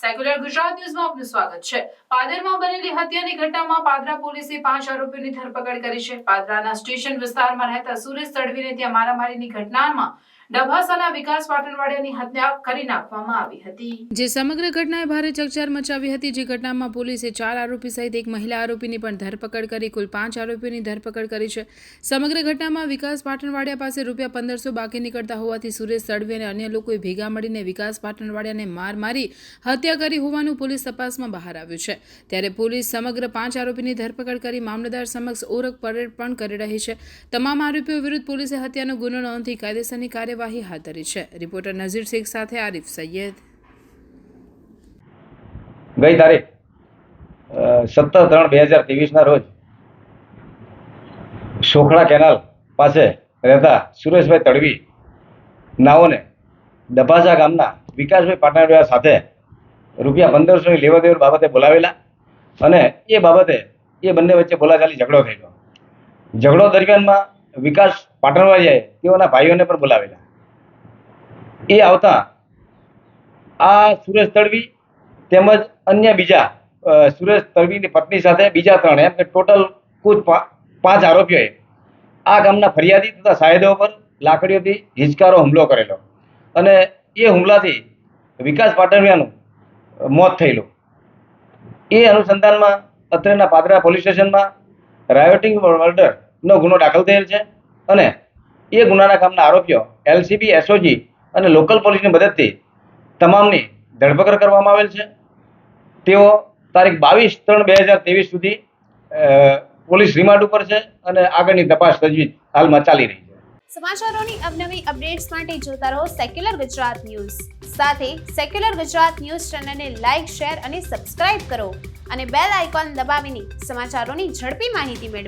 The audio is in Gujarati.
સેક્યુલર ગુજરાત ન્યૂઝમાં આપનું સ્વાગત છે। પાદરમાં બનેલી હત્યાની ઘટનામાં પાદરા પોલીસે 5 આરોપીઓની ધરપકડ કરી છે। પાદરાના સ્ટેશન વિસ્તારમાં રહેતા સુરેશ તડવીને ત્યાં મારામારીની ઘટનામાં ડભાસાના વિકાસ પાટણવાડિયાની હત્યા કરી નાખવામાં આવી હતી, જે સમગ્ર ઘટનાએ ભારે ચકચાર મચાવી હતી। જે ઘટનામાં પોલીસે 4 આરોપી સહિત એક મહિલા આરોપીની પણ ધરપકડ કરી કુલ 5 આરોપીઓની ધરપકડ કરી છે। સમગ્ર ઘટનામાં વિકાસ પાટણવાડિયા પાસે ₹1500 બાકી નીકળતા હોવાથી સુરેશ તડવી અને અન્ય લોકોએ ભેગા મળીને વિકાસ પાટણવાડિયાને માર મારી હત્યા કરી હોવાનું પોલીસ તપાસમાં બહાર આવ્યું છે। ત્યારે પોલીસ સમગ્ર 5 આરોપીની ધરપકડ કરી મામલતદાર સમક્ષ ઓળખ પરેડ પણ કરી રહી છે। તમામ આરોપીઓ વિરુદ્ધ પોલીસે હત્યાનો ગુનો નોંધી કાયદેસરની કાર્યવાહી હાથ ધરી છે। રિપોર્ટર નઝીર શેખ સાથે આરિફ સૈયદ। ગઈ તારીખ 17/3/2023 ના રોજ શોખડા કેનાલ પાસે રહેતા સુરેશભાઈ તડવી નાઓને ડભાસા ગામના વિકાસભાઈ પાટણવાડિયા સાથે ₹1500ની લેવદેવડ બાબતે બોલાવેલા અને એ બાબતે એ બંને વચ્ચે બોલાચાલી ઝઘડો થયેલો। ઝઘડો દરમિયાનમાં વિકાસ પાટણવાડિયાએ તેઓના ભાઈઓને પણ બોલાવેલા। એ આવતા આ સુરેશ તડવી તેમજ અન્ય બીજા સુરેશ તડવીની પત્ની સાથે બીજા 3 એમ કે ટોટલ કુલ 5 આરોપીઓએ આ ગામના ફરિયાદી તથા સાહેદો પર લાકડીઓથી હિંચકારો હુમલો કરેલો અને એ હુમલાથી વિકાસ પાટણવાડિયાનું મોત થયેલું। એ અનુસંધાનમાં અત્રેના પાદરા પોલીસ સ્ટેશનમાં રાયોટિંગ મર્ડરનો ગુનો દાખલ થયેલ છે અને એ ગુનાના કામના આરોપીઓ LCB SOG અને લોકલ પોલીસની મદદથી તમામની ધરપકડ કરવામાં આવેલ છે। તેઓ તારીખ 22/3/2023 સુધી પોલીસ રિમાન્ડ ઉપર છે અને આગળની તપાસ તજવીજ હાલમાં ચાલી રહી છે। સમાચારોની અવનવી અપડેટ્સ માટે જોતા રહો સેક્યુલર ગુજરાત ન્યૂઝ। સાથે સેક્યુલર ગુજરાત ન્યૂઝ ચેનલને લાઇક, શેર અને સબસ્ક્રાઇબ કરો અને બેલ આઇકોન દબાવીને સમાચારોની ઝડપી માહિતી મેળવો।